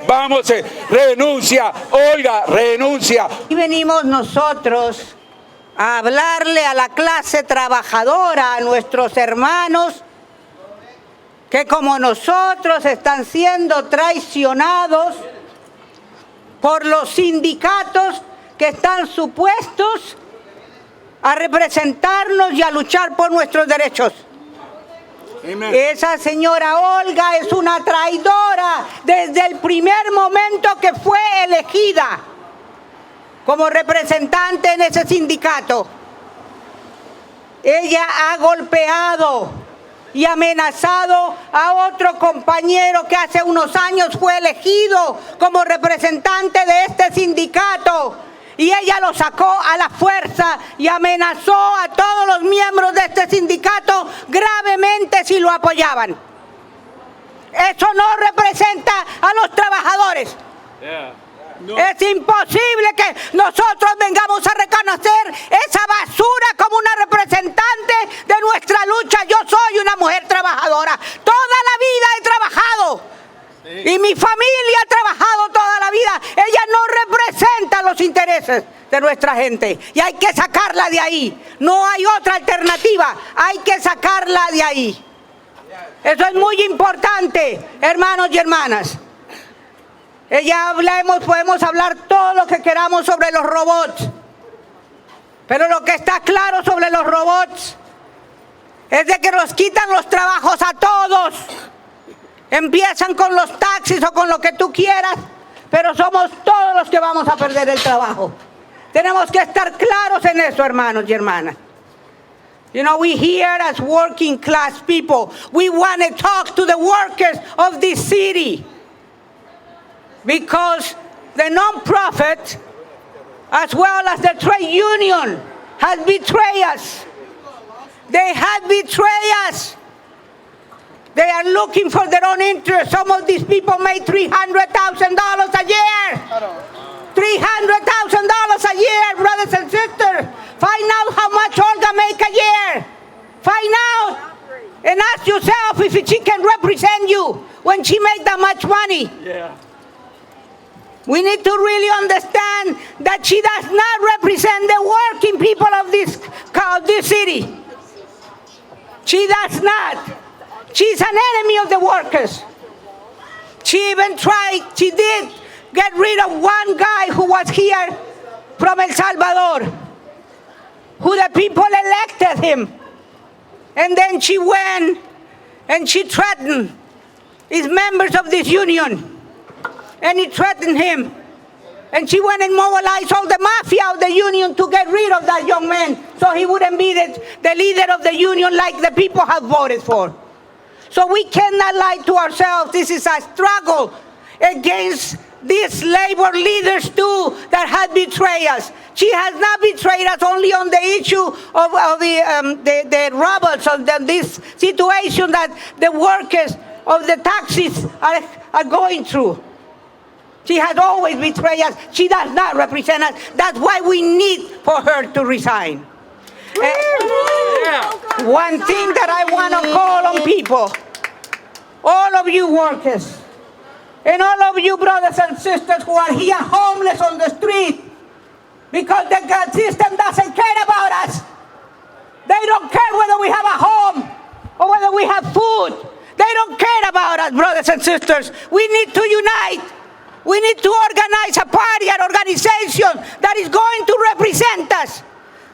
Vamos, renuncia, Olga, renuncia. Y venimos nosotros a hablarle a la clase trabajadora, a nuestros hermanos, que como nosotros están siendo traicionados por los sindicatos que están supuestos a representarnos y a luchar por nuestros derechos. Amen. Esa señora Olga es una traidora desde el primer momento que fue elegida como representante en ese sindicato. Ella ha golpeado y amenazado a otro compañero que hace unos años fue elegido como representante de este sindicato. Y ella lo sacó a la fuerza y amenazó a todos los miembros de este sindicato gravemente si lo apoyaban. Eso no representa a los trabajadores. No. Es imposible que nosotros vengamos a reconocer esa basura como una representante de nuestra lucha. Yo soy una mujer trabajadora. Toda la vida he trabajado. Sí. Y mi familia ha trabajado toda la vida. Ella no representa los intereses de nuestra gente. Y hay que sacarla de ahí. No hay otra alternativa. Hay que sacarla de ahí. Eso es muy importante, hermanos y hermanas. Podemos hablar todo lo que queramos sobre los robots, pero lo que está claro sobre los robots es de que nos quitan los trabajos a todos. Empiezan con los taxis o con lo que tú quieras, pero somos todos los que vamos a perder el trabajo. Tenemos que estar claros en eso, hermanos y hermanas. You know, we here as working class people, we want to talk to the workers of this city. Because the non-profit, as well as the trade union, has betrayed us. They have betrayed us. They are looking for their own interest. Some of these people make $300,000 a year. $300,000 a year, brothers and sisters. Find out how much Olga make a year. Find out. And ask yourself if she can represent you when she make that much money. Yeah. We need to really understand that she does not represent the working people of this city. She does not. She's an enemy of the workers. She did get rid of one guy who was here from El Salvador, who the people elected him. And then she went and she threatened his members of this union. And he threatened him. And she went and mobilized all the mafia of the union to get rid of that young man so he wouldn't be the leader of the union like the people have voted for. So we cannot lie to ourselves. This is a struggle against these labor leaders too that have betrayed us. She has not betrayed us only on the issue of the robots, of this situation that the workers of the taxis are going through. She has always betrayed us. She does not represent us. That's why we need for her to resign. One thing that I want to call on people, all of you workers, and all of you brothers and sisters who are here homeless on the street, because the God system doesn't care about us. They don't care whether we have a home or whether we have food. They don't care about us, brothers and sisters. We need to unite. We need to organize a party, an organization that is going to represent us,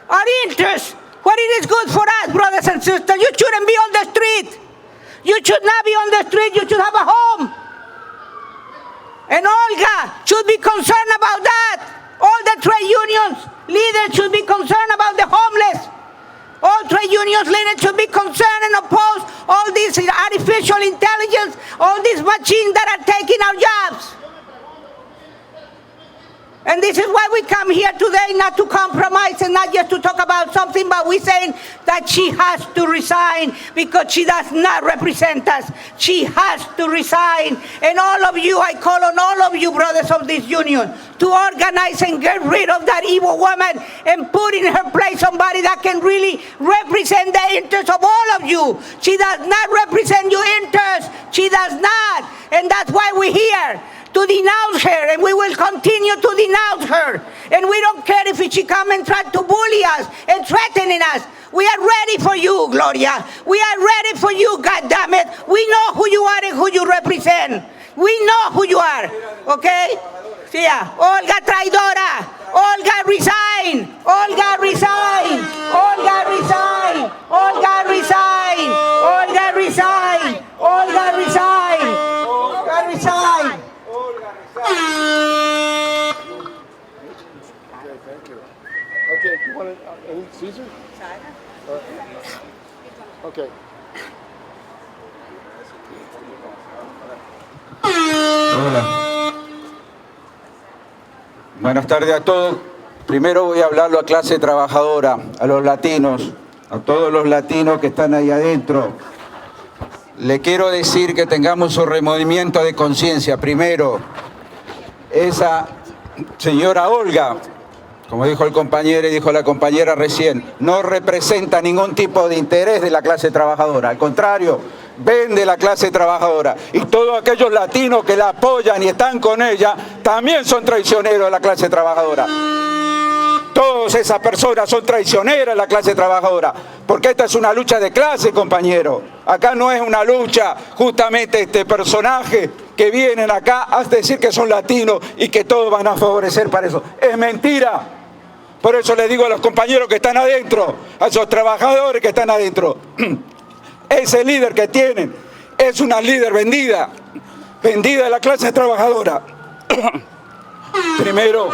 our interests, what it is good for us, brothers and sisters. You shouldn't be on the street. You should not be on the street. You should have a home. And Olga should be concerned about that. All the trade unions leaders should be concerned about the homeless. All trade unions leaders should be concerned and oppose all this artificial intelligence, all these machines that are taking our jobs. And this is why we come here today, not to compromise and not just to talk about something, but we're saying that she has to resign because she does not represent us. She has to resign. And all of you, I call on all of you brothers of this union to organize and get rid of that evil woman and put in her place somebody that can really represent the interests of all of you. She does not represent your interests. She does not. And that's why we're here. to denounce her, and we will continue to denounce her. And we don't care if she come and try to bully us and threatening us. We are ready for you, Gloria. We are ready for you, goddammit. We know who you are and who you represent. We know who you are, okay? Sí, Olga traidora. Olga resign. Olga resign. Olga resign. Olga resign. Olga resign. Olga resign. Olga resign. Okay, thank you. Okay, you want any Caesar? Okay. Hola. Buenas tardes a todos. Primero voy a hablarlo a clase trabajadora, a los latinos, a todos los latinos que están ahí adentro. Le quiero decir que tengamos un removimiento de conciencia. Primero, esa señora Olga, como dijo el compañero y dijo la compañera recién, no representa ningún tipo de interés de la clase trabajadora. Al contrario, vende la clase trabajadora. Y todos aquellos latinos que la apoyan y están con ella, también son traicioneros de la clase trabajadora. Todas esas personas son traicioneras de la clase trabajadora. Porque esta es una lucha de clase, compañero. Acá no es una lucha, justamente este personaje que vienen acá a decir que son latinos y que todos van a favorecer para eso. Es mentira. Por eso les digo a los compañeros que están adentro, a esos trabajadores que están adentro, ese líder que tienen es una líder vendida de la clase trabajadora. Primero,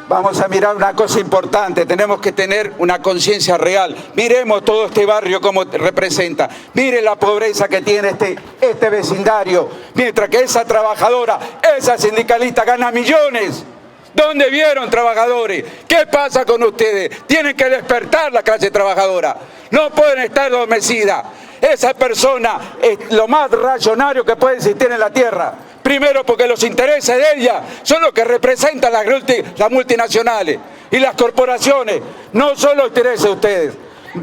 vamos a mirar una cosa importante, tenemos que tener una conciencia real. Miremos todo este barrio como representa, miren la pobreza que tiene este vecindario, mientras que esa trabajadora, esa sindicalista gana millones. ¿Dónde vieron, trabajadores? ¿Qué pasa con ustedes? Tienen que despertar la clase trabajadora. No pueden estar adormecidas. Esa persona es lo más reaccionario que puede existir en la tierra. Primero porque los intereses de ella son los que representan las multinacionales y las corporaciones. No son los intereses de ustedes.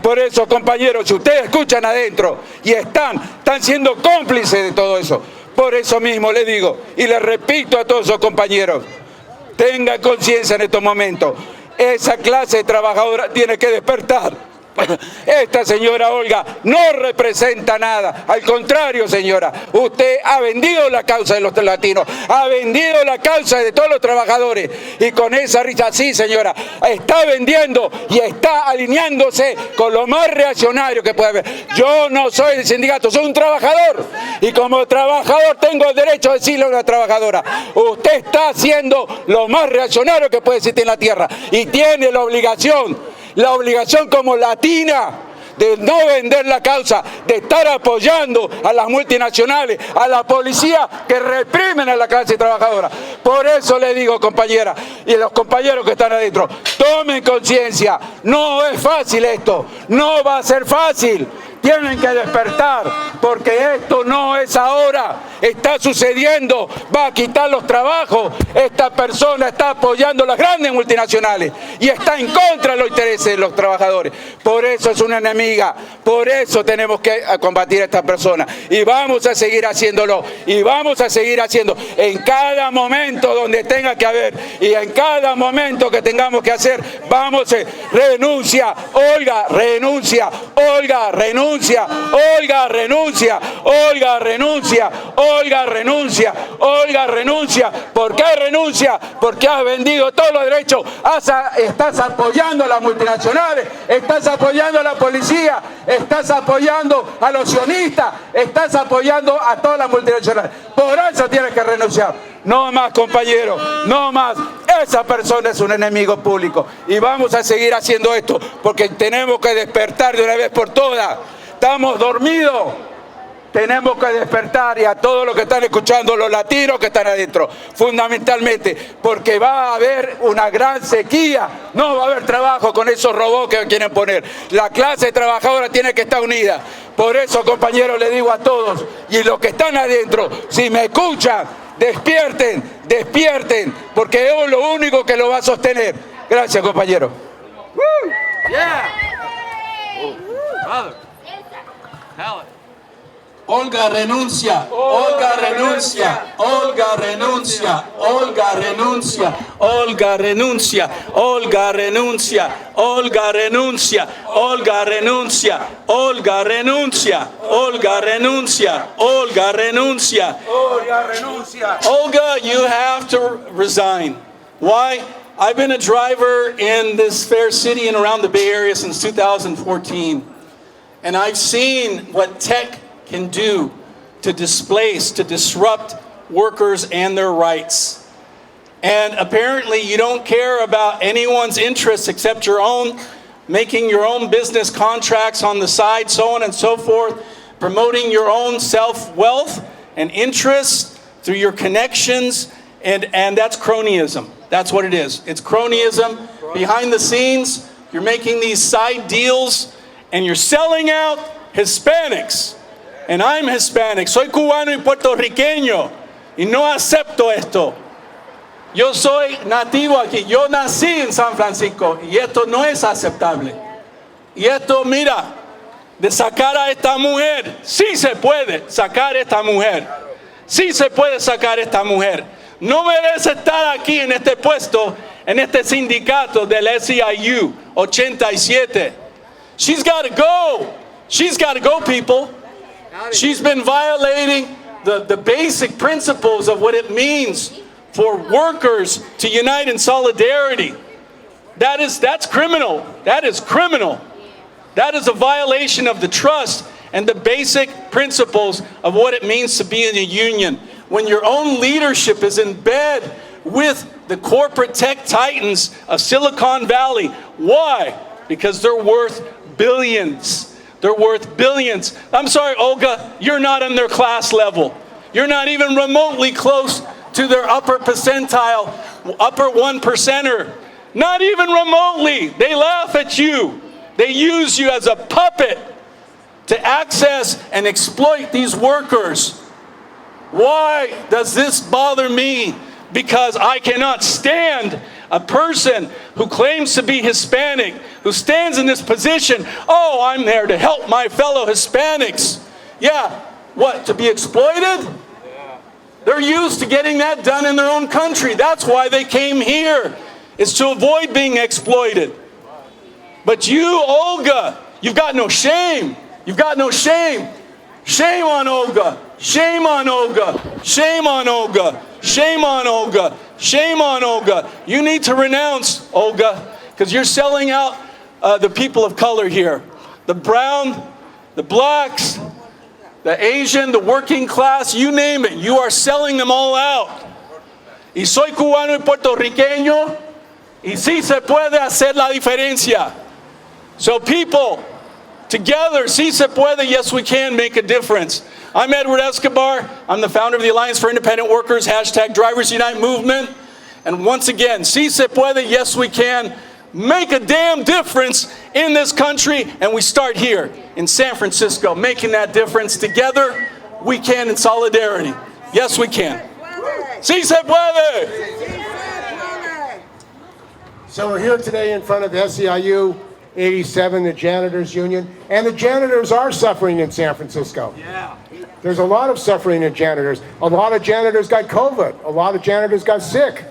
Por eso, compañeros, si ustedes escuchan adentro y están siendo cómplices de todo eso. Por eso mismo les digo y les repito a todos esos compañeros, tengan conciencia en estos momentos. Esa clase trabajadora tiene que despertar. Esta señora Olga no representa nada. Al contrario, señora, usted ha vendido la causa de los latinos, ha vendido la causa de todos los trabajadores. Y con esa risa, sí, señora, está vendiendo y está alineándose con lo más reaccionario que puede haber. Yo no soy del sindicato, soy un trabajador. Y como trabajador tengo el derecho a decirle a una trabajadora, usted está haciendo lo más reaccionario que puede existir en la tierra. Y tiene la obligación como latina de no vender la causa, de estar apoyando a las multinacionales, a la policía que reprimen a la clase trabajadora. Por eso le digo, compañera, y a los compañeros que están adentro, tomen conciencia, no es fácil esto, no va a ser fácil. Tienen que despertar, porque esto no es ahora, está sucediendo, va a quitar los trabajos. Esta persona está apoyando a las grandes multinacionales y está en contra de los intereses de los trabajadores. Por eso es una enemiga, por eso tenemos que combatir a esta persona. Y vamos a seguir haciéndolo, y vamos a seguir haciendo en cada momento donde tenga que haber, y en cada momento que tengamos que hacer, vamos a renuncia, Olga, renuncia, Olga, renuncia. Olga renuncia, Olga renuncia, Olga renuncia, Olga renuncia. ¿Por qué renuncia? Porque has vendido todos los derechos, estás apoyando a las multinacionales, estás apoyando a la policía, estás apoyando a los sionistas, estás apoyando a todas las multinacionales. Por eso tienes que renunciar. No más, compañeros, no más. Esa persona es un enemigo público. Y vamos a seguir haciendo esto porque tenemos que despertar de una vez por todas. Estamos dormidos, tenemos que despertar, y a todos los que están escuchando, los latinos que están adentro, fundamentalmente, porque va a haber una gran sequía, no va a haber trabajo con esos robots que quieren poner. La clase trabajadora tiene que estar unida. Por eso, compañeros, les digo a todos, y los que están adentro, si me escuchan, despierten, despierten, porque es lo único que lo va a sostener. Gracias, compañeros. Yeah. Brother. Tell it. Olga renuncia, Olga renuncia, Olga renuncia, Olga renuncia, Olga renuncia, Olga renuncia, Olga renuncia, Olga renuncia, Olga renuncia, Olga renuncia, Olga renuncia, Olga, renuncia. Olga, you have to resign. Why? I've been a driver in this fair city and around the Bay Area since 2014, and I've seen what tech can do to displace, to disrupt workers and their rights. And apparently you don't care about anyone's interests except your own, making your own business contracts on the side, so on and so forth, promoting your own self-wealth and interests through your connections, and that's cronyism. That's what it is. It's cronyism. Behind the scenes, you're making these side deals and you're selling out Hispanics. And I'm Hispanic, soy cubano y puertorriqueño, y no acepto esto. Yo soy nativo aquí, yo nací en San Francisco, y esto no es aceptable. Y esto, mira, de sacar a esta mujer, sí se puede sacar a esta mujer, sí se puede sacar a esta mujer. No merece estar aquí en este puesto, en este sindicato del SEIU 87. She's got to go. She's got to go, people. She's been violating the basic principles of what it means for workers to unite in solidarity. That's criminal. That is criminal. That is a violation of the trust and the basic principles of what it means to be in a union. When your own leadership is in bed with the corporate tech titans of Silicon Valley. Why? Because they're worth billions. They're worth billions. I'm sorry, Olga, you're not on their class level. You're not even remotely close to their upper percentile, upper 1%er. Not even remotely. They laugh at you. They use you as a puppet to access and exploit these workers. Why does this bother me? Because I cannot stand a person who claims to be Hispanic, who stands in this position, oh, I'm there to help my fellow Hispanics. Yeah, what, to be exploited? They're used to getting that done in their own country. That's why they came here, is to avoid being exploited. But you, Olga, you've got no shame. You've got no shame. Shame on Olga. Shame on Olga. Shame on Olga. Shame on Olga. Shame on Olga. You need to renounce, Olga, because you're selling out the people of color here. The brown, the blacks, the Asian, the working class, you name it. You are selling them all out. Y soy cubano y puertorriqueño, y sí se puede hacer la diferencia. So people, together, sí se puede, yes we can make a difference. I'm Edward Escobar. I'm the founder of the Alliance for Independent Workers, #Drivers Unite movement. And once again, sí se puede, yes we can, make a damn difference in this country. And we start here in San Francisco, making that difference. Together, we can in solidarity. Yes, we can. Sí se puede. So we're here today in front of SEIU 87, the janitors union, and the janitors are suffering in San Francisco. Yeah. There's a lot of suffering in janitors. A lot of janitors got COVID. A lot of janitors got sick.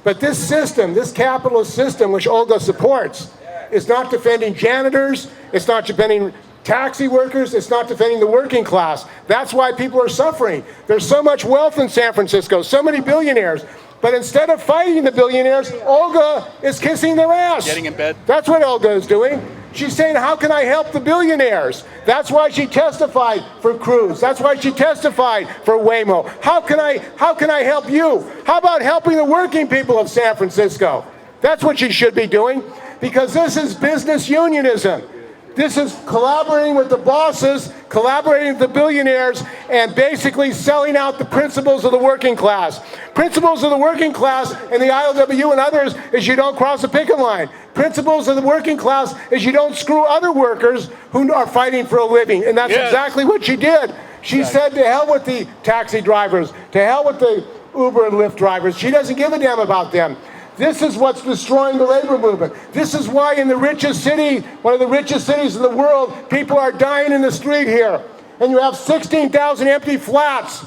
But this system, this capitalist system, which Olga supports, is not defending janitors. It's not defending taxi workers. It's not defending the working class. That's why people are suffering. There's so much wealth in San Francisco, so many billionaires. But instead of fighting the billionaires, Olga is kissing their ass. Getting in bed. That's what Olga is doing. She's saying, how can I help the billionaires? That's why she testified for Cruz. That's why she testified for Waymo. How can I help you? How about helping the working people of San Francisco? That's what she should be doing, because this is business unionism. This is collaborating with the bosses, collaborating with the billionaires, and basically selling out the principles of the working class. Principles of the working class and the ILWU and others is you don't cross the picket line. Principles of the working class is you don't screw other workers who are fighting for a living. And that's exactly what she did. She said to hell with the taxi drivers, to hell with the Uber and Lyft drivers. She doesn't give a damn about them. This is what's destroying the labor movement. This is why in the richest city, one of the richest cities in the world, people are dying in the street here. and you have 16,000 empty flats,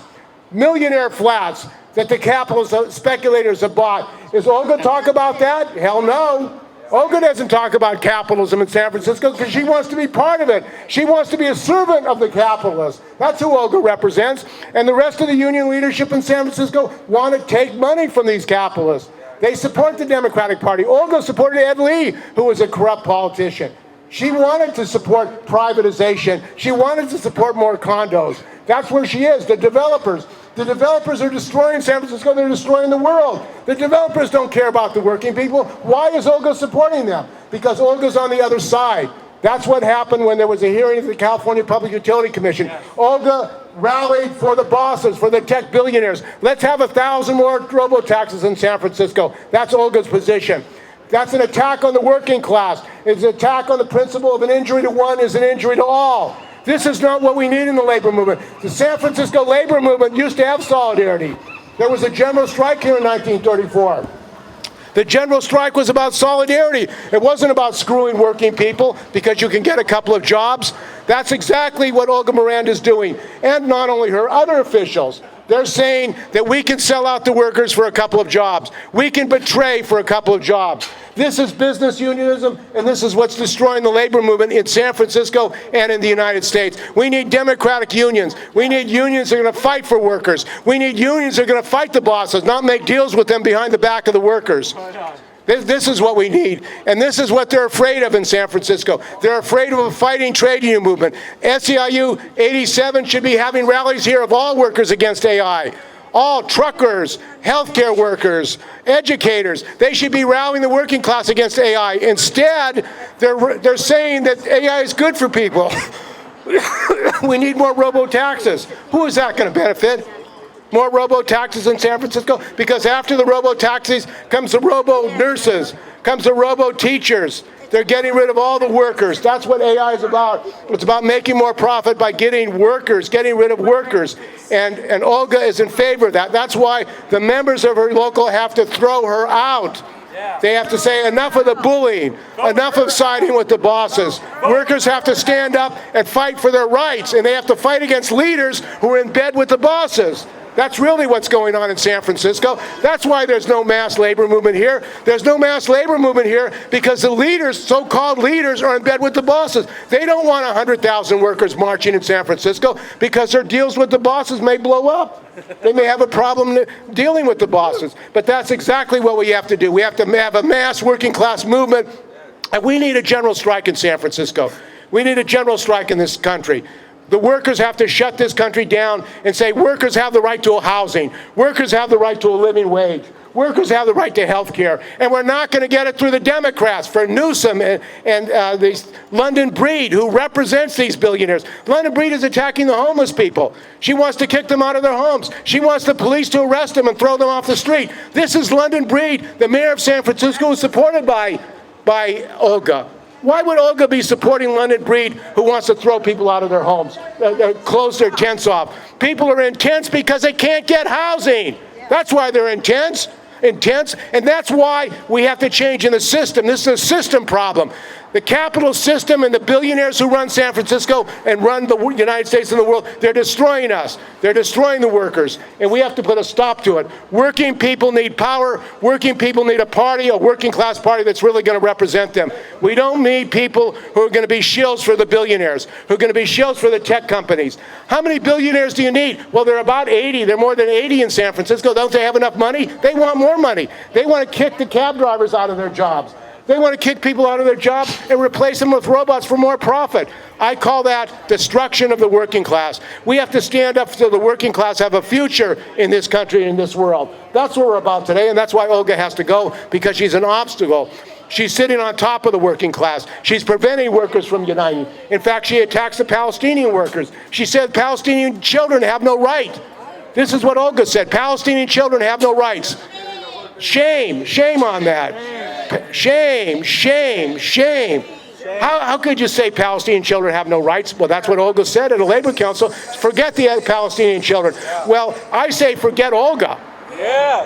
millionaire flats, that the capitalist speculators have bought. Is Olga talk about that? Hell no. Olga doesn't talk about capitalism in San Francisco because she wants to be part of it. She wants to be a servant of the capitalists. That's who Olga represents. And the rest of the union leadership in San Francisco want to take money from these capitalists. They support the Democratic Party. Olga supported Ed Lee, who was a corrupt politician. She wanted to support privatization. She wanted to support more condos. That's where she is. The developers are destroying San Francisco. They're destroying the world. The developers don't care about the working people. Why is Olga supporting them? Because Olga's on the other side. That's what happened when there was a hearing of the California Pubic Utility Commission. Olga rallied for the bosses, for the tech billionaires. Let's have 1,000 more robo-taxes in San Francisco. That's Olga's position. That's an attack on the working class. It's an attack on the principle of an injury to one is an injury to all. This is not what we need in the labor movement. The San Francisco labor movement used to have solidarity. There was a general strike here in 1934. The general strike was about solidarity. It wasn't about screwing working people because you can get a couple of jobs. That's exactly what Olga Miranda is doing. And not only her, other officials. They're saying that we can sell out the workers for a couple of jobs. We can betray for a couple of jobs. This is business unionism, and this is what's destroying the labor movement in San Francisco and in the United States. We need democratic unions. We need unions that are going to fight for workers. We need unions that are going to fight the bosses, not make deals with them behind the back of the workers. This is what we need, and this is what they're afraid of in San Francisco. They're afraid of a fighting trade union movement. SEIU 87 should be having rallies here of all workers against AI. All truckers, healthcare workers, educators, they should be rallying the working class against AI. Instead, they're saying that AI is good for people. We need more robo-taxes. Who is that going to benefit? More robo-taxis in San Francisco? Because after the robo-taxis comes the robo-nurses, comes the robo-teachers. They're getting rid of all the workers. That's what AI is about. It's about making more profit by getting workers, getting rid of workers. And Olga is in favor of that. That's why the members of her local have to throw her out. They have to say enough of the bullying, enough of siding with the bosses. Workers have to stand up and fight for their rights, and they have to fight against leaders who are in bed with the bosses. That's really what's going on in San Francisco. That's why there's no mass labor movement here. There's no mass labor movement here because the leaders, so-called leaders, are in bed with the bosses. They don't want 100,000 workers marching in San Francisco because their deals with the bosses may blow up. They may have a problem dealing with the bosses. But that's exactly what we have to do. We have to have a mass working class movement, and we need a general strike in San Francisco. We need a general strike in this country. The workers have to shut this country down and say workers have the right to housing. Workers have the right to a living wage. Workers have the right to health care. And we're not going to get it through the Democrats, for Newsom and this London Breed, who represents these billionaires. London Breed is attacking the homeless people. She wants to kick them out of their homes. She wants the police to arrest them and throw them off the street. This is London Breed, the mayor of San Francisco, who's supported by Olga. Why would Olga be supporting London Breed, who wants to throw people out of their homes, close their tents off? People are in tents because they can't get housing. That's why they're in tents, and that's why we have to change in the system. This is a system problem. The capital system and the billionaires who run San Francisco and run the United States and the world, they're destroying us. They're destroying the workers, and we have to put a stop to it. Working people need power. Working people need a party, a working class party that's really going to represent them. We don't need people who are going to be shills for the billionaires, who are going to be shills for the tech companies. How many billionaires do you need? Well, there are about 80. There are more than 80 in San Francisco. Don't they have enough money? They want more money. They want to kick the cab drivers out of their jobs. They want to kick people out of their jobs and replace them with robots for more profit. I call that destruction of the working class. We have to stand up so the working class have a future in this country and in this world. That's what we're about today, and that's why Olga has to go, because she's an obstacle. She's sitting on top of the working class. She's preventing workers from uniting. In fact, she attacks the Palestinian workers. She said Palestinian children have no right. This is what Olga said. Palestinian children have no rights. Shame. Shame on that. Shame, shame, shame. How could you say Palestinian children have no rights? Well, that's what Olga said at a labor council. Forget the Palestinian children. Well, I say forget Olga.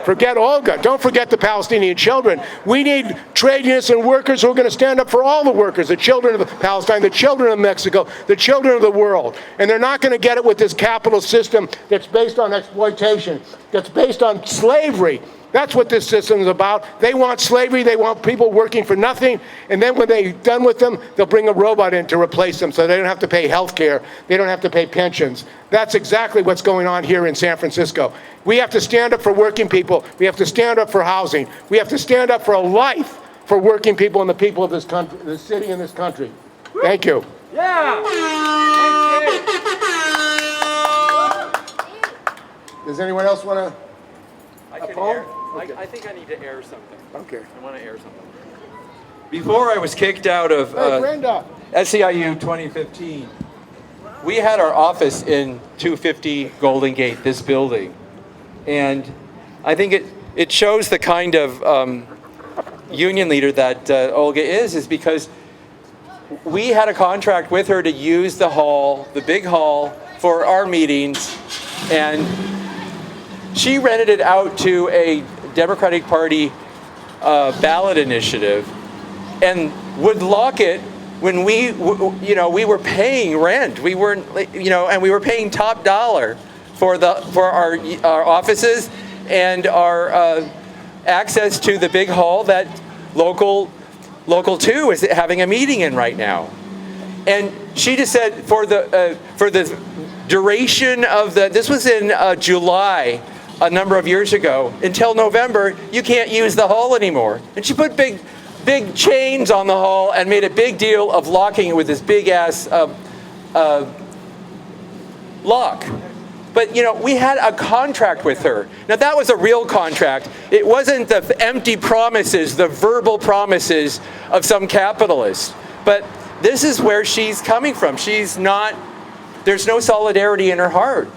Forget Olga. Don't forget the Palestinian children. We need trade unionists and workers who are going to stand up for all the workers, the children of Palestine, the children of Mexico, the children of the world. And they're not going to get it with this capitalist system that's based on exploitation, that's based on slavery. That's what this system is about. They want slavery. They want people working for nothing. And then when they're done with them, they'll bring a robot in to replace them so they don't have to pay health care. They don't have to pay pensions. That's exactly what's going on here in San Francisco. We have to stand up for working people. We have to stand up for housing. We have to stand up for a life for working people and the people of this country, this city and this country. Thank you. Yeah. Does anyone else want to? I can phone? air. Okay. I think I need to air something. Okay. I want to air something. Before I was kicked out of Hey, Brenda. SEIU 2015, we had our office in 250 Golden Gate, this building. And I think it shows the kind of union leader that Olga is because we had a contract with her to use the hall, the big hall, for our meetings. And she rented it out to a Democratic Party ballot initiative and would lock it when we were paying rent. We weren't, and we were paying top dollar for our offices and our access to the big hall that Local 2 is having a meeting in right now. And she just said for the duration of this was in July, a number of years ago, until November, you can't use the hall anymore. And she put big chains on the hall and made a big deal of locking it with this big ass lock. But we had a contract with her. Now that was a real contract. It wasn't the empty promises, the verbal promises of some capitalist. But this is where she's coming from. There's no solidarity in her heart.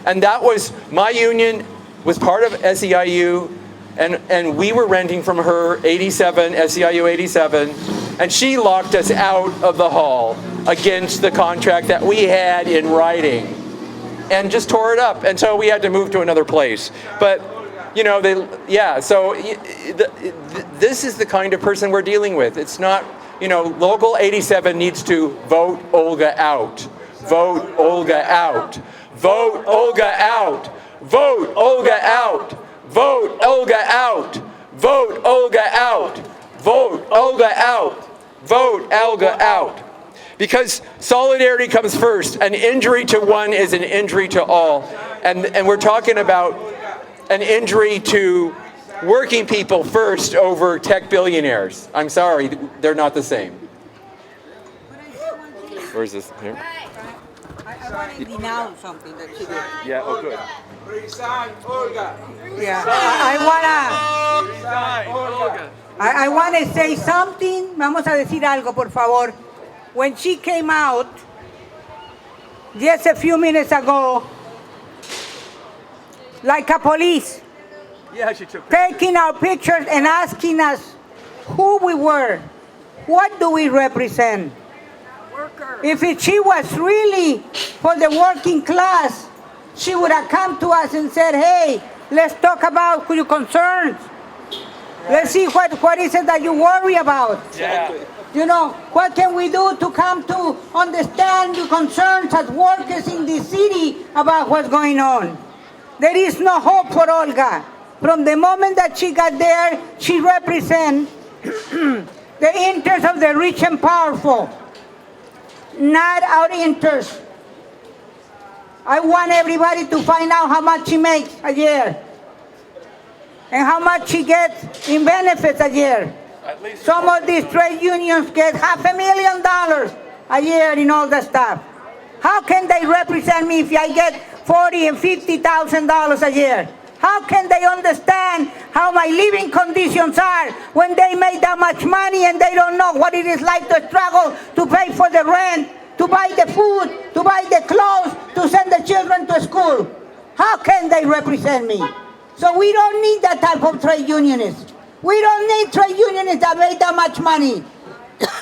And that was, my union was part of SEIU, and we were renting from her 87, SEIU 87, and she locked us out of the hall against the contract that we had in writing and just tore it up. And so we had to move to another place. But, so this is the kind of person we're dealing with. It's not, Local 87 needs to vote Olga out. Vote Olga out. Vote Olga out. Vote Olga out. Vote Olga out. Vote Olga out. Vote Olga out. Vote Olga out. Because solidarity comes first. An injury to one is an injury to all. And we're talking about an injury to working people first over tech billionaires. I'm sorry, they're not the same. Where's this? Here? I want to denounce something that she did. Yeah, oh good. Resign, Olga. Yeah, I want to say something. Vamos a decir algo, por favor. When she came out just a few minutes ago, like a police, Yeah, she took taking our pictures and asking us who we were, what do we represent. If she was really for the working class, she would have come to us and said, hey, let's talk about your concerns. Let's see what is it that you worry about. Exactly. What can we do to come to understand your concerns as workers in this city about what's going on? There is no hope for Olga. From the moment that she got there, she represents the interests of the rich and powerful, not our interests. I want everybody to find out how much she makes a year and how much she gets in benefits a year. Some of these trade unions get $500,000 a year in all that stuff. How can they represent me if I get $40,000 and $50,000 a year? How can they understand how my living conditions are when they make that much money and they don't know what it is like to struggle to pay for the rent, to buy the food, to buy the clothes, to send the children to school? How can they represent me? So we don't need that type of trade unionists. We don't need trade unionists that make that much money.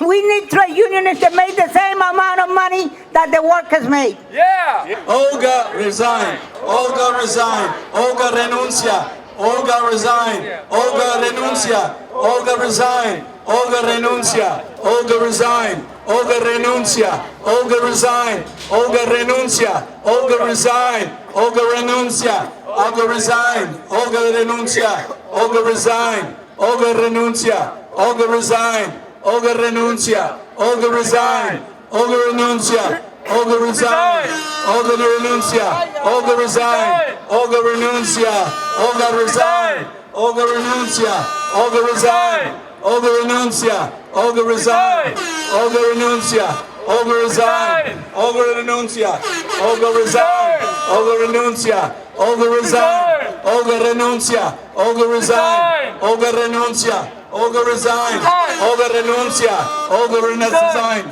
We need trade unionists that make the same amount of money that the workers make. Yeah! Olga resign. Olga resign. Olga renuncia. Olga resign. Olga renuncia. Olga resign. Olga renuncia. Olga resign. Olga renuncia. Olga resign. Olga renuncia. Olga resign. Olga renuncia. Olga resign. Olga renuncia. Olga resign. Olga renuncia. Olga resign. Olga renuncia. Olga resign. Olga renuncia. Olga resign. Olga renuncia. Olga resign. Olga renuncia. Olga resign. Olga renuncia. Olga resign. Olga renuncia. Olga resign. Olga renuncia. Olga resign. Olga renuncia. Olga resign. Olga renuncia. Olga resign. Olga renuncia. Olga resign. Olga renuncia. Olga resign. Olga renuncia. Olga resign.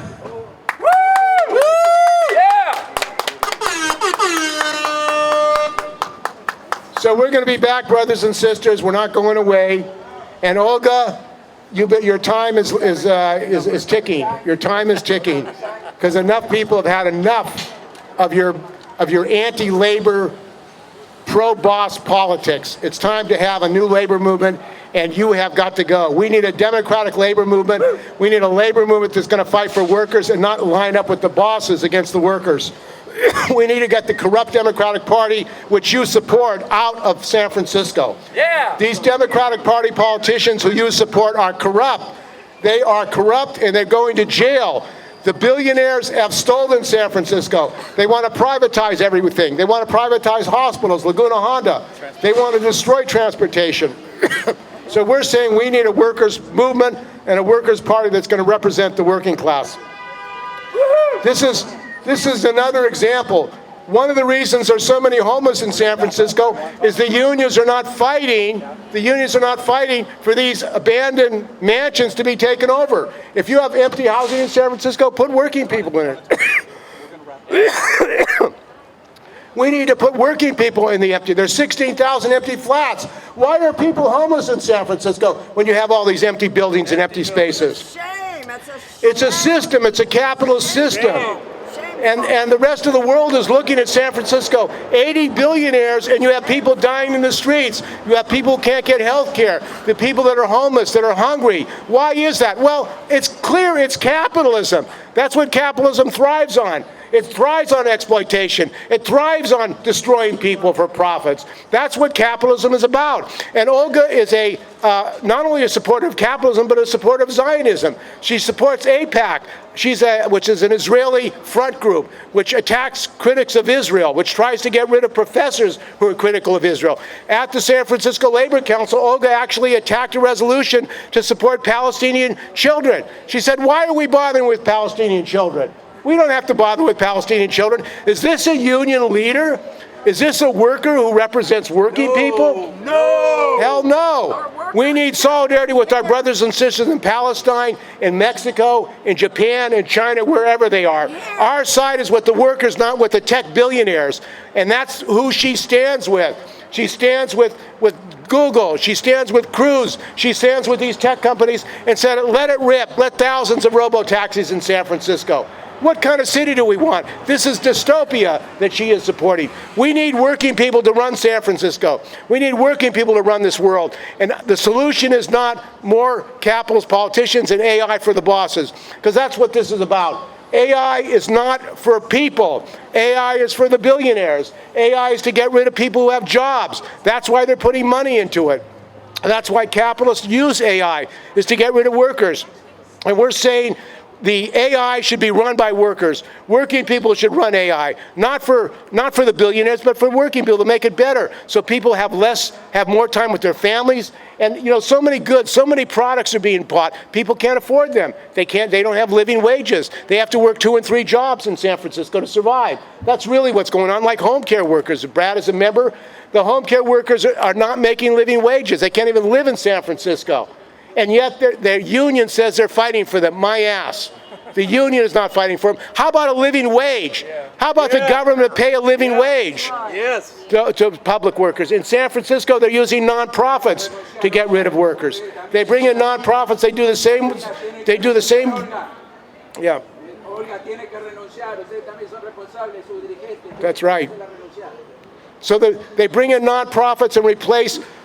So we're going to be back, brothers and sisters. We're not going away. And Olga, your time is ticking. Your time is ticking, because enough people have had enough of your anti-labor, pro-boss politics. It's time to have a new labor movement, and you have got to go. We need a democratic labor movement. We need a labor movement that's going to fight for workers and not line up with the bosses against the workers. We need to get the corrupt Democratic Party, which you support, out of San Francisco. Yeah. These Democratic Party politicians who you support are corrupt. They are corrupt, and they're going to jail. The billionaires have stolen San Francisco. They want to privatize everything. They want to privatize hospitals, Laguna Honda. They want to destroy transportation. So we're saying we need a workers' movement and a workers' party that's going to represent the working class. This is another example. One of the reasons there's so many homeless in San Francisco is the unions are not fighting. The unions are not fighting for these abandoned mansions to be taken over. If you have empty housing in San Francisco, put working people in it. We need to put working people in the empty. There's 16,000 empty flats. Why are people homeless in San Francisco when you have all these empty buildings and empty spaces? It's a system. It's a capitalist system. And the rest of the world is looking at San Francisco. 80 billionaires, and you have people dying in the streets. You have people who can't get health care. The people that are homeless, that are hungry. Why is that? Well, it's clear it's capitalism. That's what capitalism thrives on. It thrives on exploitation. It thrives on destroying people for profits. That's what capitalism is about. And Olga is not only a supporter of capitalism, but a supporter of Zionism. She supports AIPAC, which is an Israeli front group, which attacks critics of Israel, which tries to get rid of professors who are critical of Israel. At the San Francisco Labor Council, Olga actually attacked a resolution to support Palestinian children. She said, "Why are we bothering with Palestinian children? We don't have to bother with Palestinian children." Is this a union leader? Is this a worker who represents working people? No! Hell no. We need solidarity with our brothers and sisters in Palestine, in Mexico, in Japan, in China, wherever they are. Our side is with the workers, not with the tech billionaires. And that's who she stands with. She stands with Google. She stands with Cruise. She stands with these tech companies and said, let it rip. Let thousands of robo-taxis in San Francisco. What kind of city do we want? This is dystopia that she is supporting. We need working people to run San Francisco. We need working people to run this world. And the solution is not more capitalist politicians and AI for the bosses, because that's what this is about. AI is not for people. AI is for the billionaires. AI is to get rid of people who have jobs. That's why they're putting money into it. That's why capitalists use AI, is to get rid of workers. And we're saying the AI should be run by workers. Working people should run AI, not for the billionaires, but for working people to make it better, so people have more time with their families. And so many goods, so many products are being bought. People can't afford them. They don't have living wages. They have to work 2 and 3 jobs in San Francisco to survive. That's really what's going on. Like home care workers, Brad is a member. The home care workers are not making living wages. They can't even live in San Francisco. And yet their union says they're fighting for them. My ass. The union is not fighting for them. How about a living wage? How about the government pay a living wage to public workers? In San Francisco, they're using nonprofits to get rid of workers. They bring in nonprofits. They do the same. Yeah. That's right. So they bring in nonprofits and replace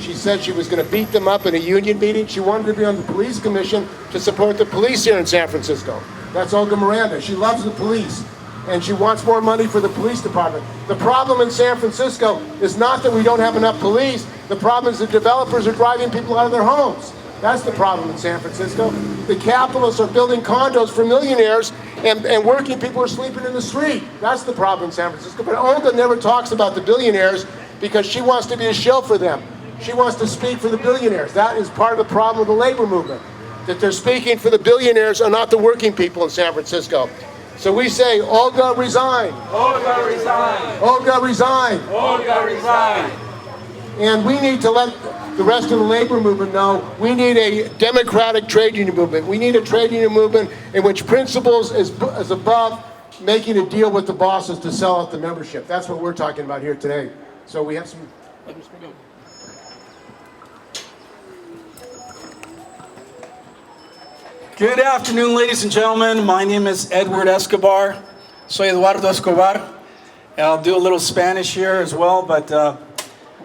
She said she was going to beat them up in a union meeting. She wanted to be on the police commission to support the police here in San Francisco. That's Olga Miranda. She loves the police, and she wants more money for the police department. The problem in San Francisco is not that we don't have enough police. The problem is the developers are driving people out of their homes. That's the problem in San Francisco. The capitalists are building condos for millionaires, and working people are sleeping in the street. That's the problem in San Francisco. But Olga never talks about the billionaires because she wants to be a shill for them. She wants to speak for the billionaires. That is part of the problem of the labor movement, that they're speaking for the billionaires and not the working people in San Francisco. So we say, Olga, resign. Olga, resign. Olga, resign. Olga, resign. And we need to let the rest of the labor movement know we need a democratic trade union movement. We need a trade union movement in which principles is above making a deal with the bosses to sell out the membership. That's what we're talking about here today. So we have some... Good afternoon, ladies and gentlemen. My name is Edward Escobar. Soy Eduardo Escobar. I'll do a little Spanish here as well, but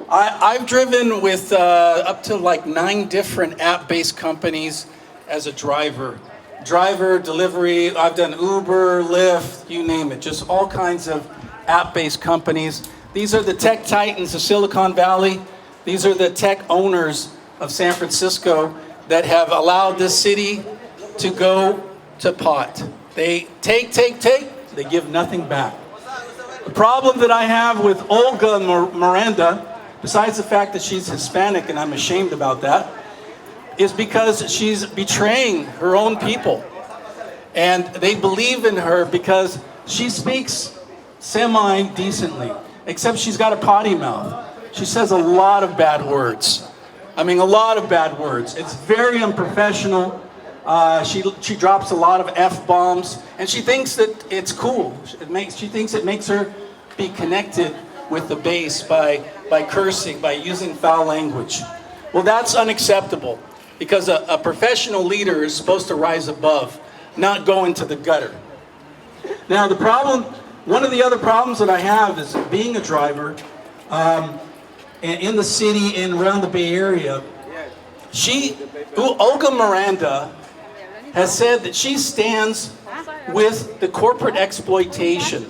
I've driven with up to like 9 different app-based companies as a driver. Driver, delivery, I've done Uber, Lyft, you name it, just all kinds of app-based companies. These are the tech titans of Silicon Valley. These are the tech owners of San Francisco that have allowed this city to go to pot. They take, they give nothing back. The problem that I have with Olga Miranda, besides the fact that she's Hispanic, and I'm ashamed about that, is because she's betraying her own people. And they believe in her because she speaks semi-decently, except she's got a potty mouth. She says a lot of bad words. I mean, a lot of bad words. It's very unprofessional. She drops a lot of F-bombs, and she thinks that it's cool. She thinks it makes her be connected with the base by cursing, by using foul language. Well, that's unacceptable, because a professional leader is supposed to rise above, not go into the gutter. Now, the problem, one of the other problems that I have is being a driver in the city and around the Bay Area. Olga Miranda has said that she stands with the corporate exploitation.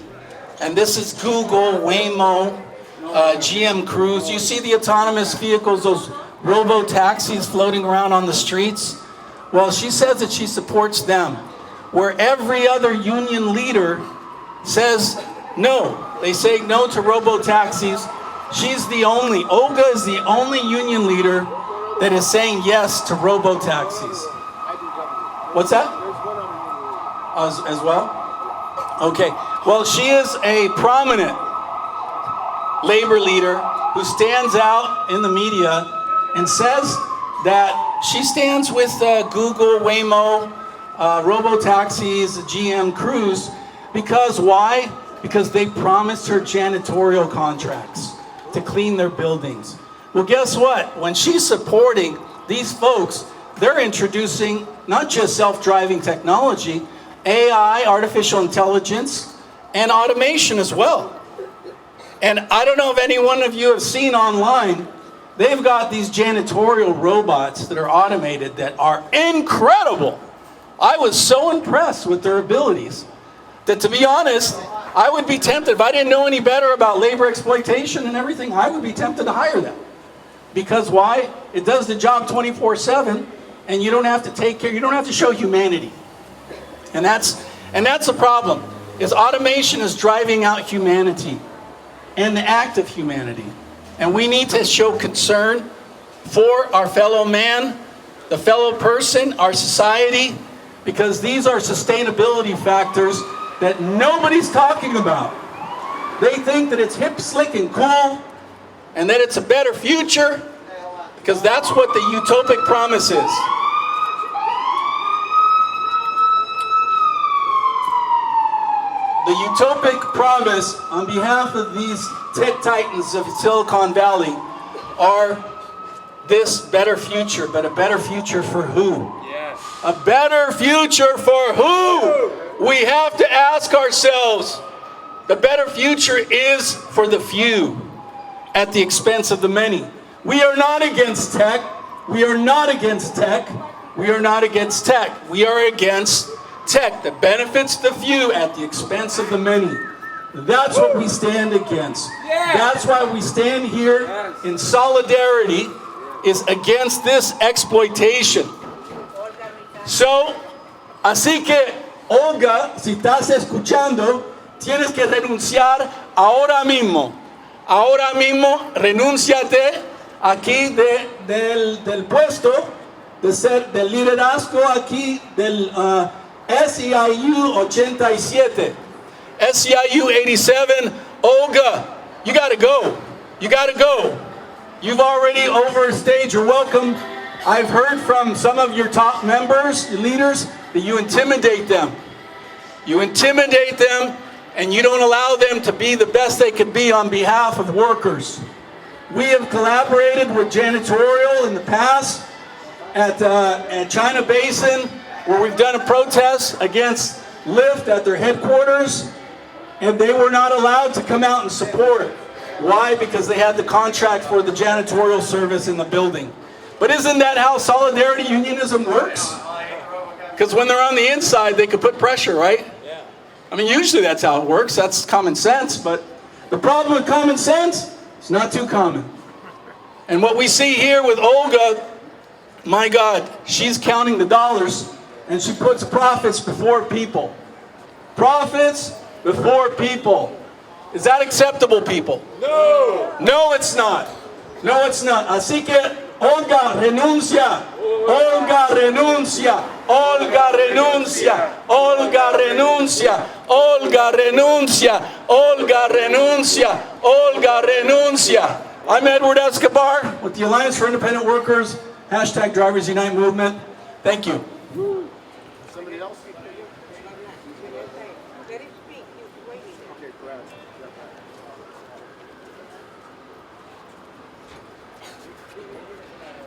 And this is Google, Waymo, GM Cruise. You see the autonomous vehicles, those robo taxis floating around on the streets? Well, she says that she supports them, where every other union leader says no. They say no to robo taxis. Olga is the only union leader that is saying yes to robo taxis. What's that? As well? Okay. Well, she is a prominent labor leader who stands out in the media and says that she stands with Google, Waymo, robo taxis, GM Cruise, because why? Because they promised her janitorial contracts to clean their buildings. Well, guess what? When she's supporting these folks, they're introducing not just self-driving technology, AI, artificial intelligence, and automation as well. And I don't know if any one of you have seen online, they've got these janitorial robots that are automated that are incredible. I was so impressed with their abilities that, to be honest, I would be tempted, if I didn't know any better about labor exploitation and everything, I would be tempted to hire them. Because why? It does the job 24/7, and you don't have to take care, you don't have to show humanity. And that's the problem, is automation is driving out humanity and the act of humanity. And we need to show concern for our fellow man, the fellow person, our society, because these are sustainability factors that nobody's talking about. They think that it's hip, slick, and cool, and that it's a better future, because that's what the utopic promise is. The utopic promise on behalf of these tech titans of Silicon Valley are this better future, but a better future for who? Yes. A better future for who? We have to ask ourselves. The better future is for the few at the expense of the many. We are not against tech. We are not against tech. We are not against tech. We are against tech that benefits the few at the expense of the many. That's what we stand against. That's why we stand here in solidarity, is against this exploitation. So, así que, Olga, si estás escuchando, tienes que renunciar ahora mismo. Ahora mismo, renúnciate aquí del puesto, del liderazgo aquí del SEIU 87. SEIU 87, Olga, you gotta go. You gotta go. You've already overstayed your welcome. I've heard from some of your top members, your leaders, that you intimidate them. You intimidate them, and you don't allow them to be the best they could be on behalf of workers. We have collaborated with janitorial in the past at China Basin, where we've done a protest against Lyft at their headquarters, and they were not allowed to come out and support. Why? Because they had the contract for the janitorial service in the building. But isn't that how solidarity unionism works? Because when they're on the inside, they can put pressure, right? I mean, usually that's how it works. That's common sense. But the problem with common sense, it's not too common. And what we see here with Olga, my God, she's counting the dollars, and she puts profits before people. Profits before people. Is that acceptable, people? No. No, it's not. No, it's not. Así que, Olga, renuncia. Olga, renuncia. Olga, renuncia. Olga, renuncia. Olga, renuncia. Olga, renuncia. Olga, renuncia. I'm Edward Escobar with the Alliance for Independent Workers, hashtag Drivers Unite movement. Thank you. Somebody else?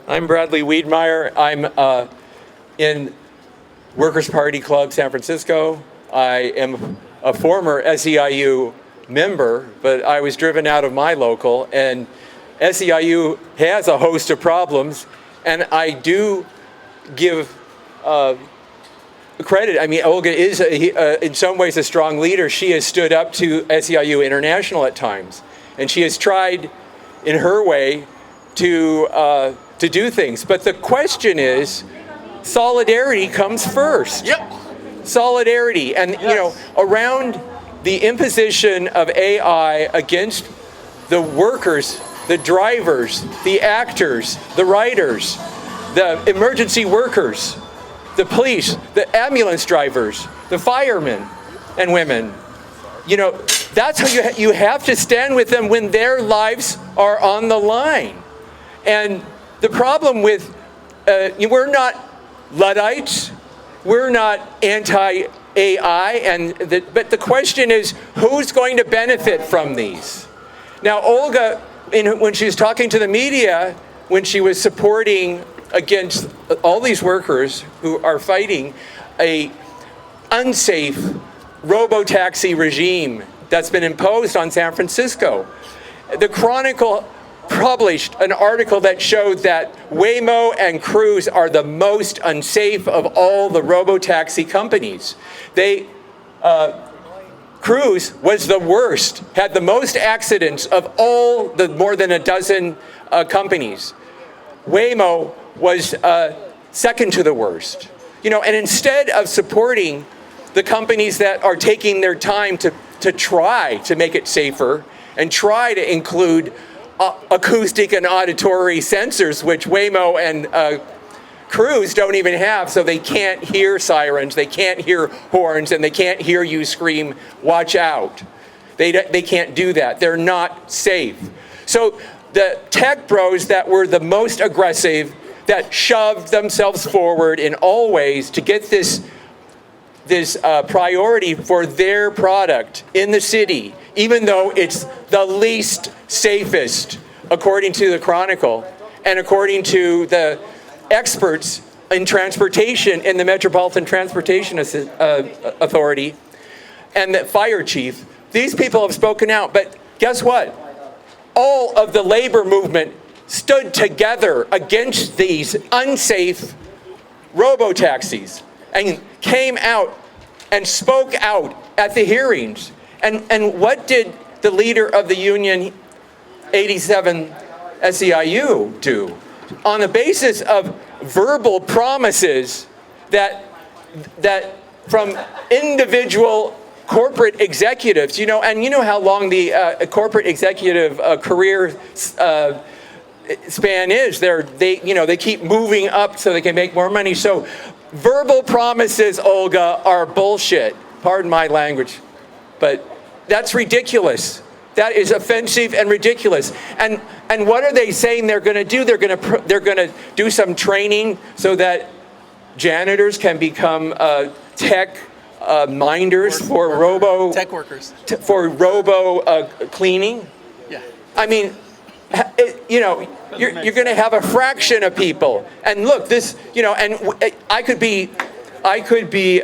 I'm Bradley Wiedmeyer. I'm in Workers' Party Club San Francisco. I am a former SEIU member, but I was driven out of my local, and SEIU has a host of problems, and I do give credit. I mean, Olga is in some ways a strong leader. She has stood up to SEIU International at times, and she has tried in her way to do things. But the question is, solidarity comes first. Yep. Solidarity. And, you know, around the imposition of AI against the workers, the drivers, the actors, the writers, the emergency workers, the police, the ambulance drivers, the firemen and women. You know, that's how you have to stand with them when their lives are on the line. And the problem with, we're not Luddites, we're not anti-AI, but the question is, who's going to benefit from these? Now, Olga, when she was talking to the media, when she was supporting against all these workers who are fighting a unsafe robo-taxi regime that's been imposed on San Francisco, the Chronicle published an article that showed that Waymo and Cruise are the most unsafe of all the robo-taxi companies. Cruise was the worst, had the most accidents of all the more than a dozen companies. Waymo was second to the worst. You know, and instead of supporting the companies that are taking their time to try to make it safer and try to include acoustic and auditory sensors, which Waymo and Cruise don't even have, so they can't hear sirens, they can't hear horns, and they can't hear you scream, "Watch out." They can't do that. They're not safe. So the tech bros that were the most aggressive, that shoved themselves forward in all ways to get this priority for their product in the city, even though it's the least safest, according to the Chronicle, and according to the experts in transportation in the Metropolitan Transportation Authority and the fire chief. These people have spoken out, but guess what? All of the labor movement stood together against these unsafe robo-taxis and came out and spoke out at the hearings. And what did the leader of the Union 87 SEIU do? On the basis of verbal promises that from individual corporate executives, and you know how long the corporate executive career span is. They keep moving up so they can make more money. So verbal promises, Olga, are bullshit. Pardon my language, but that's ridiculous. That is offensive and ridiculous. And what are they saying they're going to do? They're going to do some training so that janitors can become tech minders for robo tech workers for robo cleaning. Yeah. I mean, you're going to have a fraction of people. And look, this, and I could be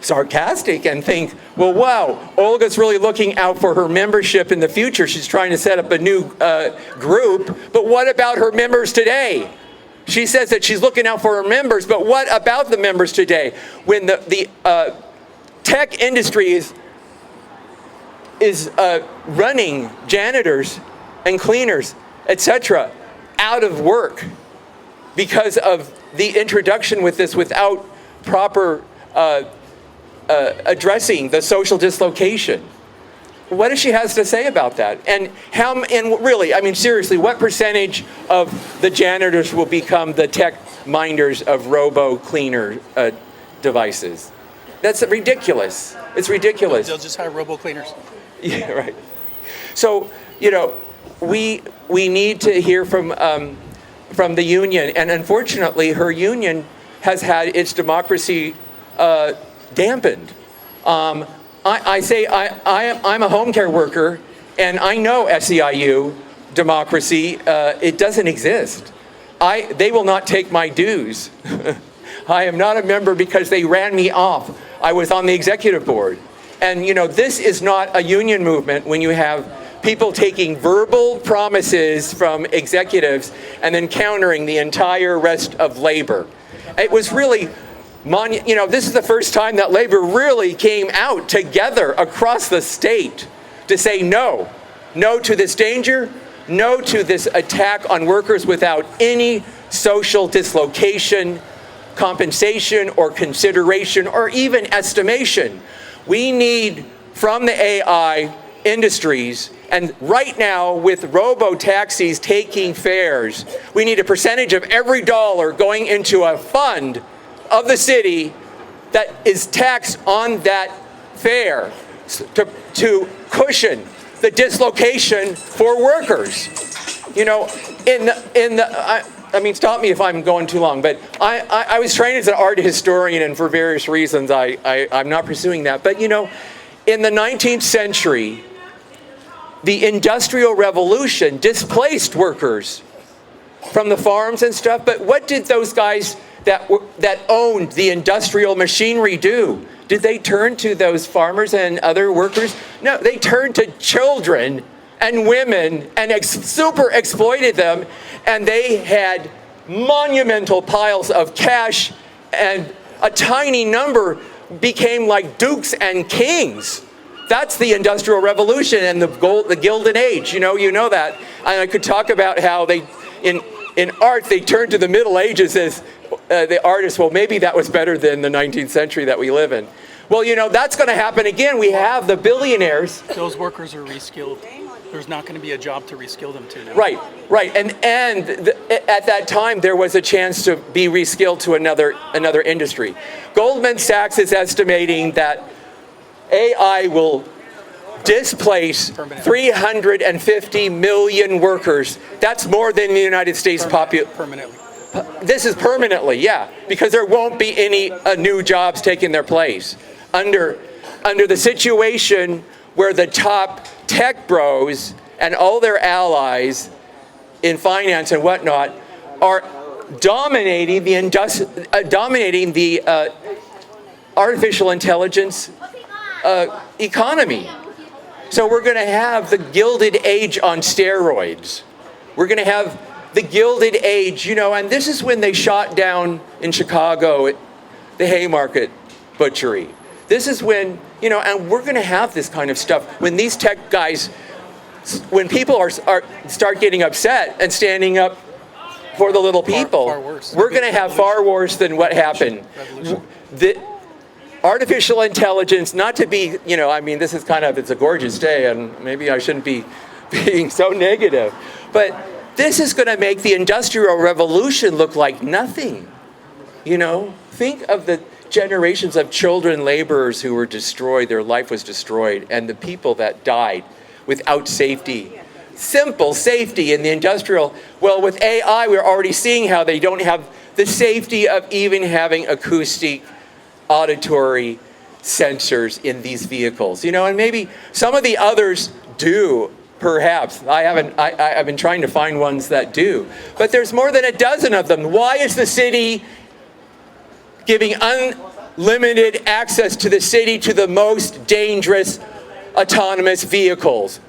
sarcastic and think, well, wow, Olga's really looking out for her membership in the future. She's trying to set up a new group. But what about her members today? She says that she's looking out for her members, but what about the members today? When the tech industry is running janitors and cleaners, etc., out of work because of the introduction with this without proper addressing the social dislocation. What does she has to say about that? And really, I mean, seriously, what percentage of the janitors will become the tech minders of robo cleaner devices? That's ridiculous. It's ridiculous. They'll just hire robo cleaners. Yeah, right. So, we need to hear from the union, and unfortunately, her union has had its democracy dampened. I say I'm a home care worker, and I know SEIU democracy. It doesn't exist. They will not take my dues. I am not a member because they ran me off. I was on the executive board. And this is not a union movement when you have people taking verbal promises from executives and then countering the entire rest of labor. It was really, this is the first time that labor really came out together across the state to say no to this danger, no to this attack on workers without any social dislocation, compensation, or consideration, or even estimation. We need, from the AI industries, and right now with robo-taxis taking fares, we need a percentage of every dollar going into a fund of the city that is taxed on that fare to cushion the dislocation for workers. Stop me if I'm going too long, but I was trained as an art historian, and for various reasons I'm not pursuing that. But in the 19th century, the Industrial Revolution displaced workers from the farms and stuff. But what did those guys that owned the industrial machinery do? Did they turn to those farmers and other workers? No, they turned to children and women and super exploited them. And they had monumental piles of cash, and a tiny number became like dukes and kings. That's the Industrial Revolution and the Gilded Age. You know that. And I could talk about how they, in art, they turned to the Middle Ages as the artists. Well, maybe that was better than the 19th century that we live in. Well, that's going to happen again. We have the billionaires. Those workers are reskilled. There's not going to be a job to reskill them to now. Right. And at that time, there was a chance to be reskilled to another industry. Goldman Sachs is estimating that AI will displace 350 million workers. That's more than the United States population. Permanently. This is permanently, yeah, because there won't be any new jobs taking their place. Under the situation where the top tech bros and all their allies in finance and whatnot are dominating the artificial intelligence economy. So we're going to have the Gilded Age on steroids. We're going to have the Gilded Age, and this is when they shot down in Chicago at the Haymarket butchery. This is when, and we're going to have this kind of stuff. When these tech guys, when people start getting upset and standing up for the little people, far worse. we're going to have far worse than what happened. The artificial intelligence, not to be, this is it's a gorgeous day, and maybe I shouldn't be being so negative, but this is going to make the Industrial Revolution look like nothing. Think of the generations of children laborers who were destroyed, their life was destroyed, and the people that died without safety. Simple safety in the industrial. Well, with AI, we're already seeing how they don't have the safety of even having acoustic, auditory sensors in these vehicles. And maybe some of the others do, perhaps. I've been trying to find ones that do. But there's more than a dozen of them. Why is the city giving unlimited access to the city to the most dangerous autonomous vehicles?